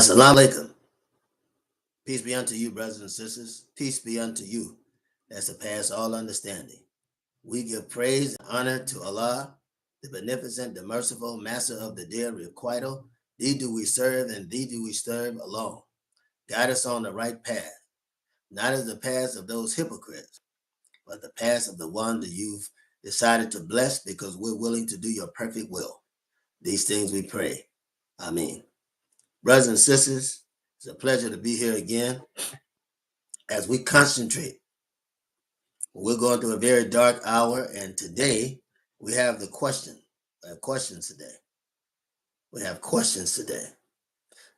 Assalamu alaikum. Peace be unto you, brothers and sisters. Peace be unto you that surpass all understanding. We give praise and honor to Allah, the beneficent, the merciful, master of the dear requital. Thee do we serve, and thee do we serve alone. Guide us on the right path, not as the path of those hypocrites, but the path of the one that you've decided to bless because we're willing to do your perfect will. These things we pray. Amen. Brothers and sisters, it's a pleasure to be here again as we concentrate. We're going through a very dark hour, and today we have the question. We have questions today.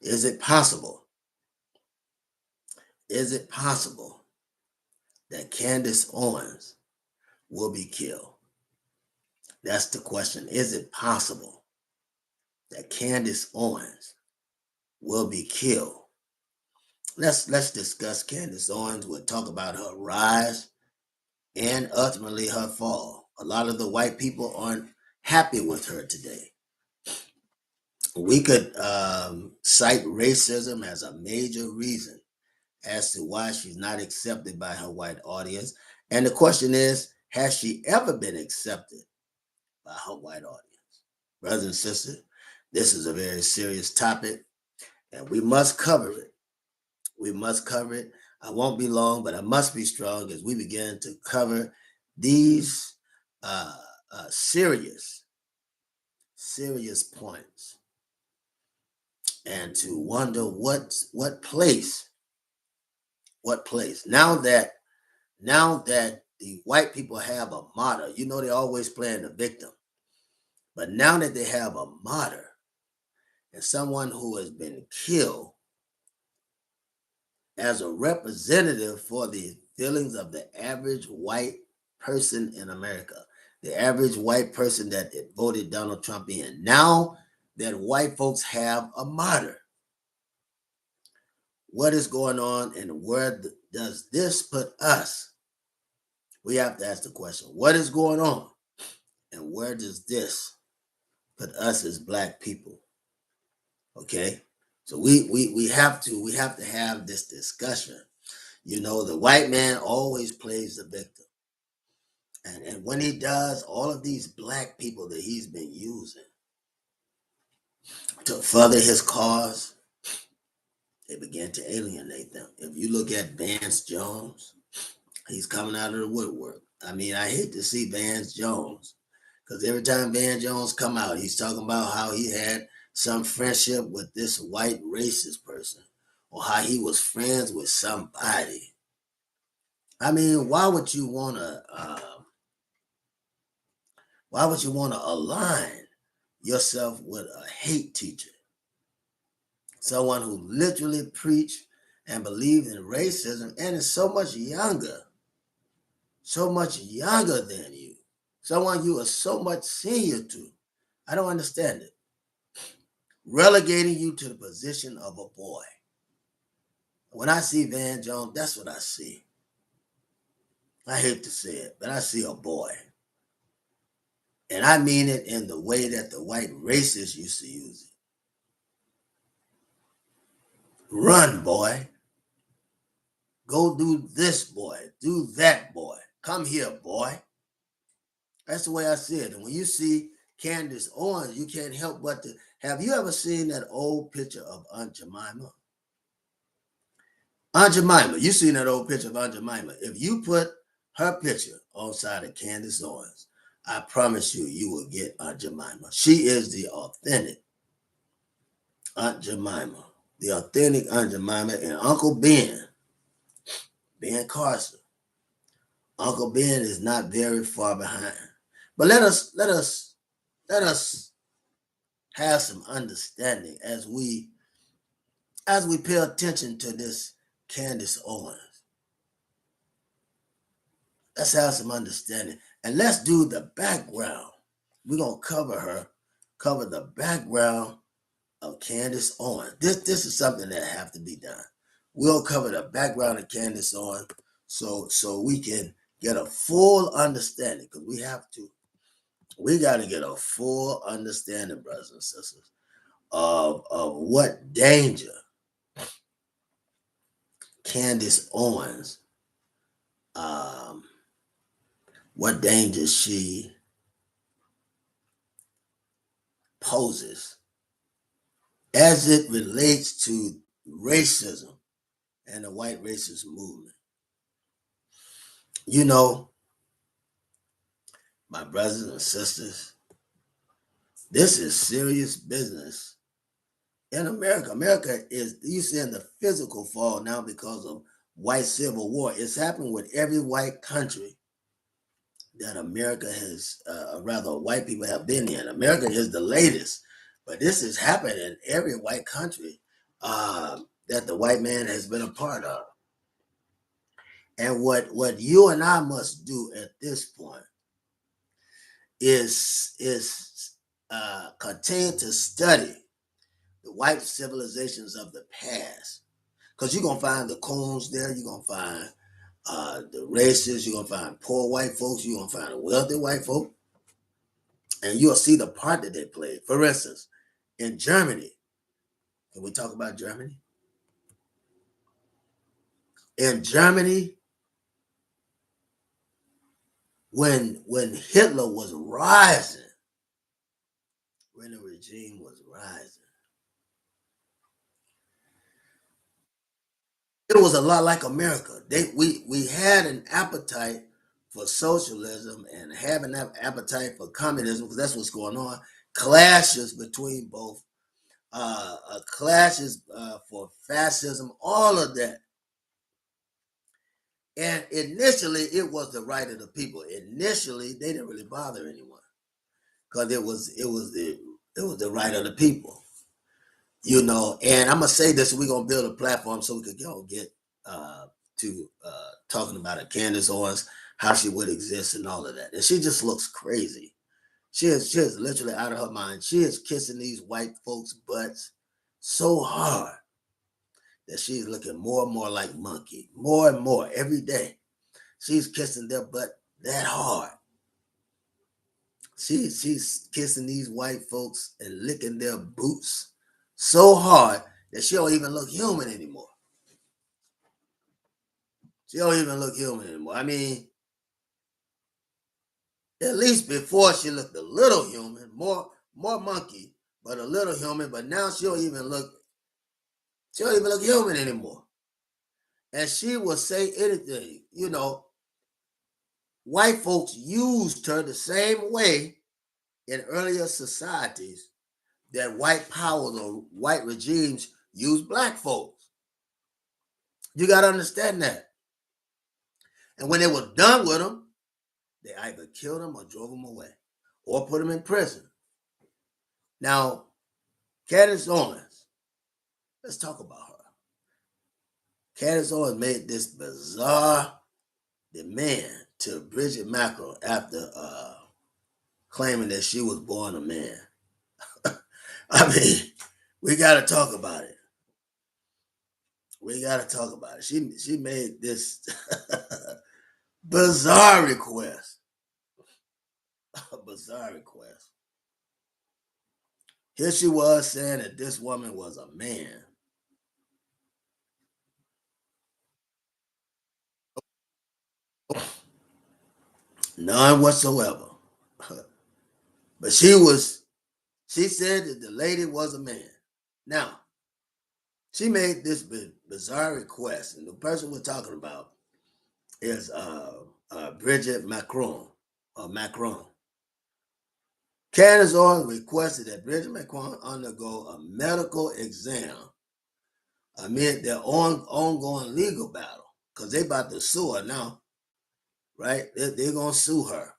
Is it possible? Is it possible that Candice Owens will be killed? That's the question. Is it possible that Candice Owens will be killed? Let's discuss Candice Owens. We'll talk about her rise and ultimately her fall. A lot of the white people aren't happy with her today. We could cite racism as a major reason as to why she's not accepted by her white audience. And the question is, has she ever been accepted by her white audience? Brothers and sisters, this is a very serious topic, and we must cover it. I won't be long, but I must be strong as we begin to cover these serious points, and to wonder what place. Now that the white people have a martyr, they're always playing the victim, but now that they have a martyr and someone who has been killed as a representative for the feelings of the average white person in America, the average white person that voted Donald Trump in. Now that white folks have a martyr, what is going on, and where does this put us? We have to ask the question, what is going on, and where does this put us as black people? Okay, so we have to have this discussion. The white man always plays the victim. And when he does, all of these black people that he's been using to further his cause, they begin to alienate them. If you look at Vance Jones, he's coming out of the woodwork. I mean, I hate to see Vance Jones, because every time Vance Jones come out, he's talking about how he had some friendship with this white racist person, or how he was friends with somebody. I mean, why would you want to align yourself with a hate teacher? Someone who literally preached and believed in racism and is so much younger than you. Someone you are so much senior to. I don't understand it. Relegating you to the position of a boy. When I see Van Jones, that's what I see. I hate to say it, but I see a boy. And I mean it in the way that the white racists used to use it. Run, boy. Go do this, boy. Do that, boy. Come here, boy. That's the way I see it. And when you see Candice Owens, you can't help but to... Have you ever seen that old picture of Aunt Jemima? Aunt Jemima. You've seen that old picture of Aunt Jemima. If you put her picture on side of Candice Owens, I promise you, you will get Aunt Jemima. She is the authentic Aunt Jemima. The authentic Aunt Jemima. And Uncle Ben Carson. Uncle Ben is not very far behind. But let us have some understanding as we pay attention to this Candice Owens. Let's have some understanding. And let's do the background. We're going to cover the background of Candice Owens. This is something that have to be done. We'll cover the background of Candice Owens so we can get a full understanding, because we got to get a full understanding, brothers and sisters, of what danger Candice Owens, what danger she poses as it relates to racism and the white racist movement. You know, my brothers and sisters, this is serious business in America. America is, you see, in the physical fall now because of white civil war. It's happening with every white country that America has, rather white people have been in. America is the latest, but this has happened in every white country that the white man has been a part of. And what you and I must do at this point is continue to study the white civilizations of the past, because you're gonna find the coons there, you're gonna find the racists, you're gonna find poor white folks, you're gonna find wealthy white folk, and you'll see the part that they played. For instance, in Germany, can we talk about Germany? In Germany, when Hitler was rising, when the regime was rising, it was a lot like America. We had an appetite for socialism and having that appetite for communism, because that's what's going on. Clashes between both, clashes for fascism, all of that. And initially, it was the right of the people. Initially, they didn't really bother anyone because it was the right of the people, you know. And I'm gonna say this: we're gonna build a platform so we could get to talking about it. Candice Owens, how she would exist, and all of that. And she just looks crazy. She is literally out of her mind. She is kissing these white folks' butts so hard that she's looking more and more like Monkey, more and more every day. She's kissing their butt that hard. She's kissing these white folks and licking their boots so hard that she don't even look human anymore. She don't even look human anymore. I mean, at least before she looked a little human, more monkey, but a little human. But now she don't even look human anymore. And she will say anything, you know. White folks used her the same way in earlier societies that white powers or white regimes use black folks. You got to understand that. And when they were done with them, they either killed them or drove them away or put them in prison. Now, Candice Owens, let's talk about her. Candice Owens made this bizarre demand to Bridget Macron after claiming that she was born a man. I mean, we got to talk about it. We got to talk about it. She made this bizarre request. A bizarre request. Here she was saying that this woman was a man. None whatsoever. But she said that the lady was a man. Now, she made this bizarre request, and the person we're talking about is Bridget Macron. Candice Owens requested that Bridget Macron undergo a medical exam amid their ongoing legal battle, because they about to sue her now, right? They're going to sue her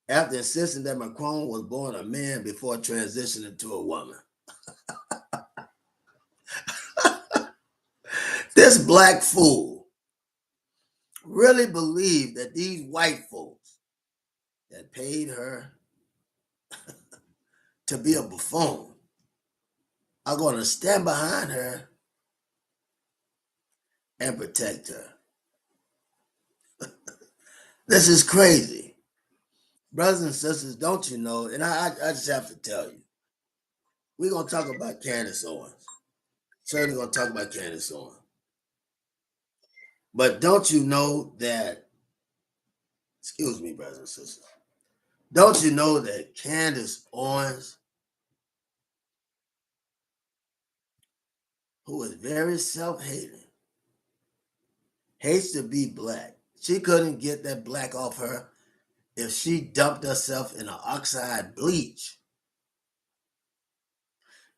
after insisting that Macron was born a man before transitioning to a woman. This black fool really believed that these white folks that paid her to be a buffoon are going to stand behind her and protect her. This is crazy. Brothers and sisters, don't you know, and I just have to tell you, we're going to talk about Candice Owens. certainly going to talk about Candice Owens. But don't you know that, excuse me, brothers and sisters, don't you know that Candice Owens, who is very self-hating, hates to be black. She couldn't get that black off her if she dumped herself in an oxide bleach.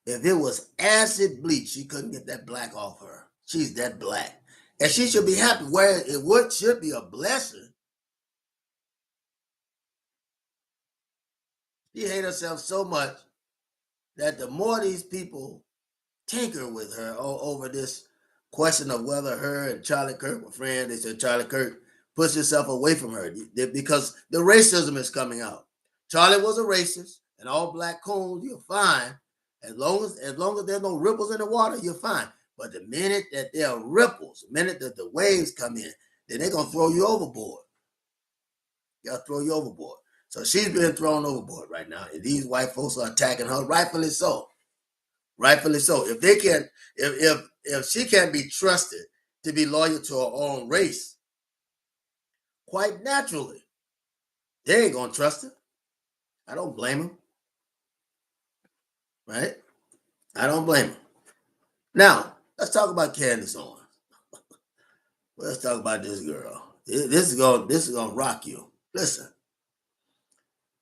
If it was acid bleach, she couldn't get that black off her. She's that black. And she should be happy, where it should be a blessing. She hates herself so much that the more these people tinker with her over this question of whether her and Charlie Kirk were friends, they said Charlie Kirk pushed himself away from her because the racism is coming out. Charlie was a racist, and all black coons, you're fine. As long as there's no ripples in the water, you're fine. But the minute that there are ripples, the minute that the waves come in, then they're gonna throw you overboard. They'll throw you overboard. So she's being thrown overboard right now, and these white folks are attacking her, rightfully so. Rightfully so. If they can, if she can't be trusted to be loyal to her own race, quite naturally, they ain't gonna trust her. I don't blame them. Right? I don't blame them. Now, let's talk about Candice Owens. Let's talk about this girl. This is gonna rock you. Listen.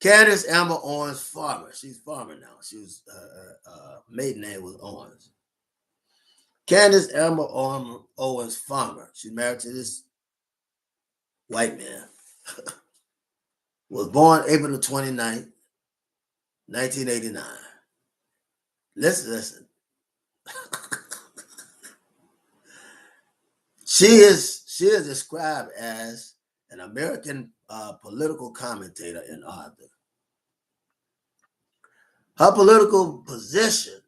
Candice Amber Owens Farmer. She's Farmer now. She was her maiden name was Owens. Candice Amber Owens Farmer. She's married to this white man. Was born April the 29th, 1989. Listen. She is described as an American political commentator and author. Her political position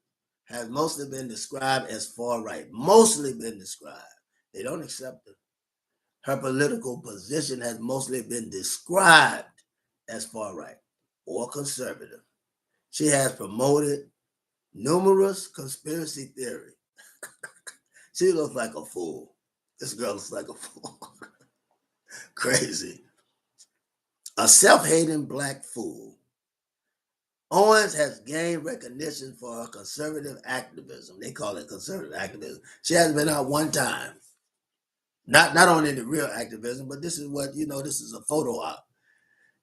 has mostly been described as far right. Mostly been described. They don't accept it. Her political position has mostly been described as far right or conservative. She has promoted numerous conspiracy theories. She looks like a fool. This girl looks like a fool. Crazy. A self-hating black fool. Owens has gained recognition for her conservative activism. They call it conservative activism. She hasn't been out one time. Not only the real activism, but this is what, this is a photo op.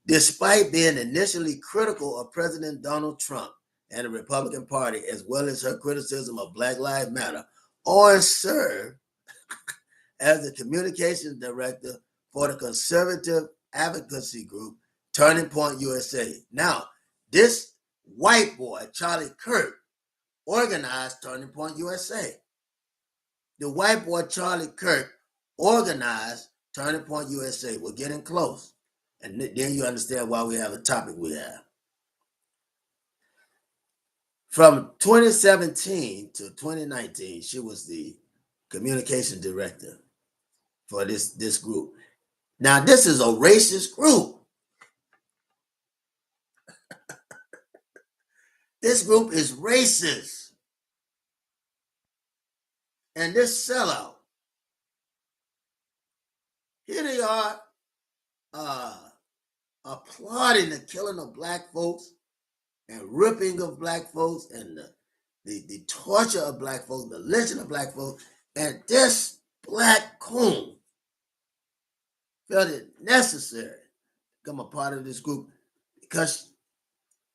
Despite being initially critical of President Donald Trump and the Republican Party, as well as her criticism of Black Lives Matter, Owens served as the communications director for the conservative advocacy group Turning Point USA. Now, this white boy, Charlie Kirk, organized Turning Point USA. The white boy, Charlie Kirk, organized Turning Point USA. We're getting close. And then you understand why we have the topic we have. From 2017 to 2019, she was the communication director for this group. Now, this is a racist group. This group is racist. And this sellout, here they are applauding the killing of black folks and ripping of black folks and the torture of black folks, the lynching of black folks. And this black coon felt it necessary to become a part of this group because,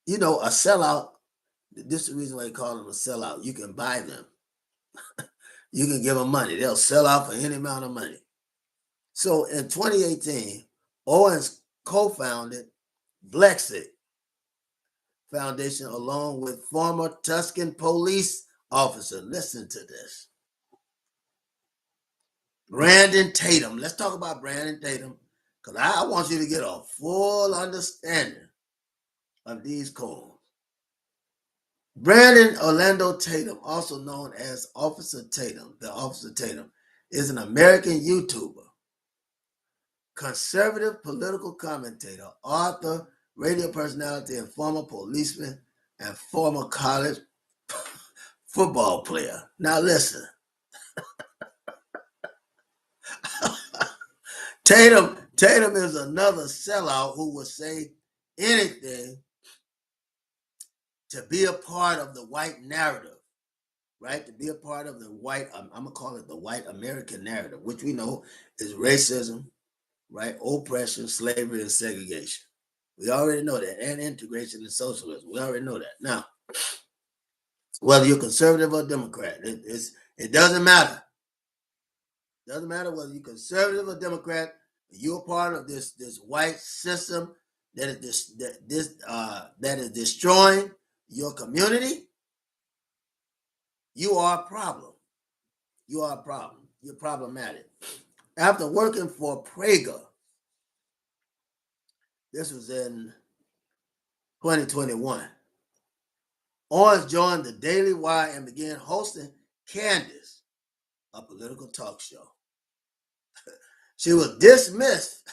a sellout, this is the reason why they call them a sellout. You can buy them. You can give them money. They'll sell out for any amount of money. So in 2018, Owens co-founded Blexit Foundation along with former Tuscan police officer. Listen to this. Brandon Tatum. Let's talk about Brandon Tatum because I want you to get a full understanding of these coons. Brandon Orlando Tatum, also known as Officer Tatum, is an American YouTuber, conservative political commentator, author, radio personality, and former policeman and former college football player. Now listen, Tatum is another sellout who will say anything to be a part of the white narrative, right? To be a part of the white, I'm gonna call it the white American narrative, which we know is racism, right? Oppression, slavery, and segregation. We already know that, and integration and socialism. We already know that. Now, whether you're conservative or Democrat, it doesn't matter. It doesn't matter whether you're conservative or Democrat. You're part of this white system that is destroying your community. You are a problem. You are a problem. You're problematic. After working for Prager, this was in 2021, Owens joined the Daily Wire and began hosting Candice, a political talk show. She was dismissed.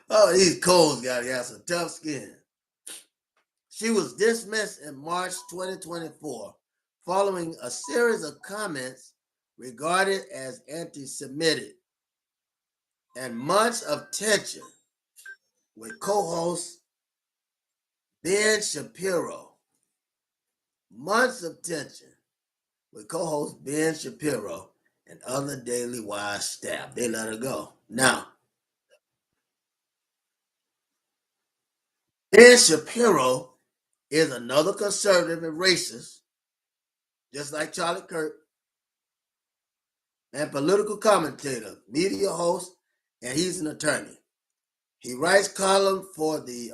Oh, these Coles got some tough skin. She was dismissed in March 2024 following a series of comments regarded as anti-Semitic and months of tension with co-host Ben Shapiro. Months of tension with co-host Ben Shapiro and other Daily Wire staff. They let her go. Now, Ben Shapiro is another conservative and racist, just like Charlie Kirk, and political commentator, media host, and he's an attorney. He writes columns for the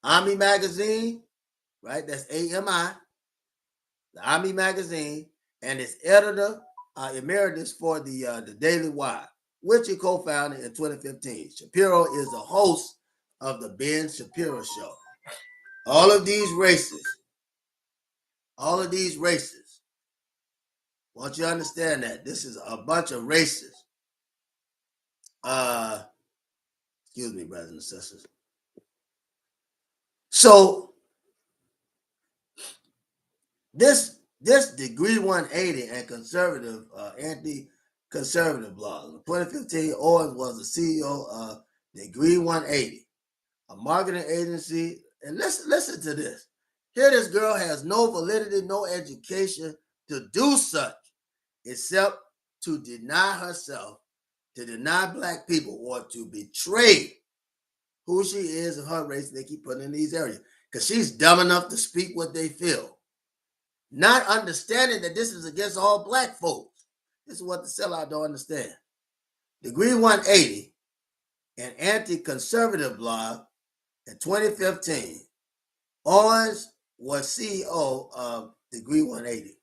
Army magazine, right? That's AMI, the Army magazine, and is editor emeritus for the Daily Wire, which he co-founded in 2015. Shapiro is the host of the Ben Shapiro Show. All of these races, I want you to understand that this is a bunch of races. Excuse me, brothers and sisters. So this degree 180 and conservative, anti-conservative blog. In 2015, Owens was the CEO of Degree 180, a marketing agency. And listen to this. Here, this girl has no validity, no education to do such, except to deny herself, to deny black people, or to betray who she is and her race they keep putting in these areas. Because she's dumb enough to speak what they feel, not understanding that this is against all black folks. This is what the sellout don't understand. Degree 180, an anti-conservative blog in 2015, Owens was CEO of Degree 180.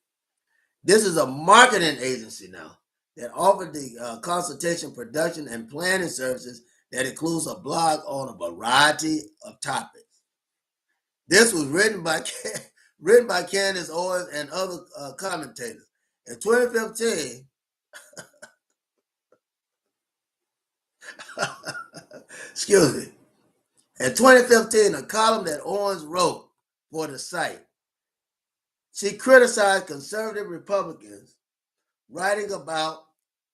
This is a marketing agency now that offered the consultation, production, and planning services that includes a blog on a variety of topics. This was written by Candice, Owens, and other commentators. In 2015, excuse me, in 2015, a column that Owens wrote for the site, she criticized conservative Republicans, writing about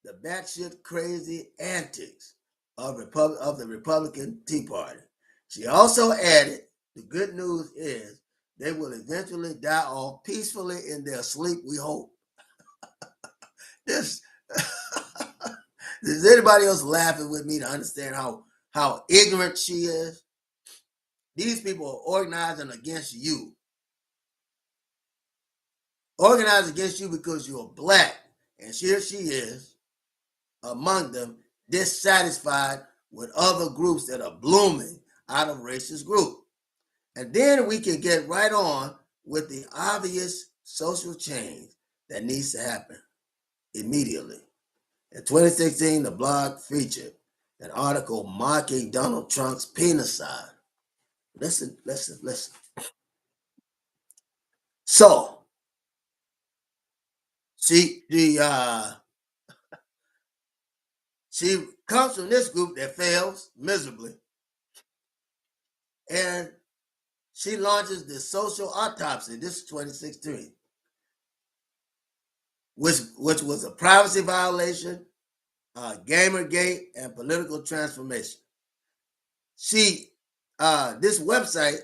the batshit crazy antics of the Republican Tea Party. She also added, the good news is they will eventually die off peacefully in their sleep, we hope. This is anybody else laughing with me to understand how ignorant she is? These people are organizing against you. Organized against you because you're black. And here she is, among them, dissatisfied with other groups that are blooming out of racist group. And then we can get right on with the obvious social change that needs to happen immediately. In 2016, the blog featured an article mocking Donald Trump's penicide. Listen. So, she comes from this group that fails miserably, and she launches the social autopsy. This is 2016, which was a privacy violation, Gamergate, and political transformation. She, this website,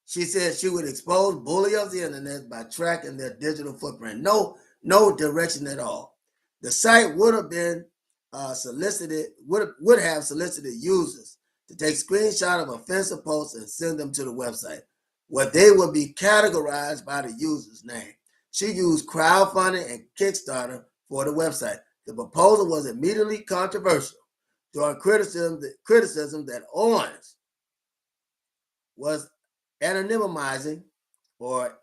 she said she would expose bully of the internet by tracking their digital footprint. No direction at all. The site would have been solicited, would have solicited users to take screenshot of offensive posts and send them to the website, where they would be categorized by the user's name. She used crowdfunding and Kickstarter for the website. The proposal was immediately controversial, drawing criticism that Owens was anonymizing or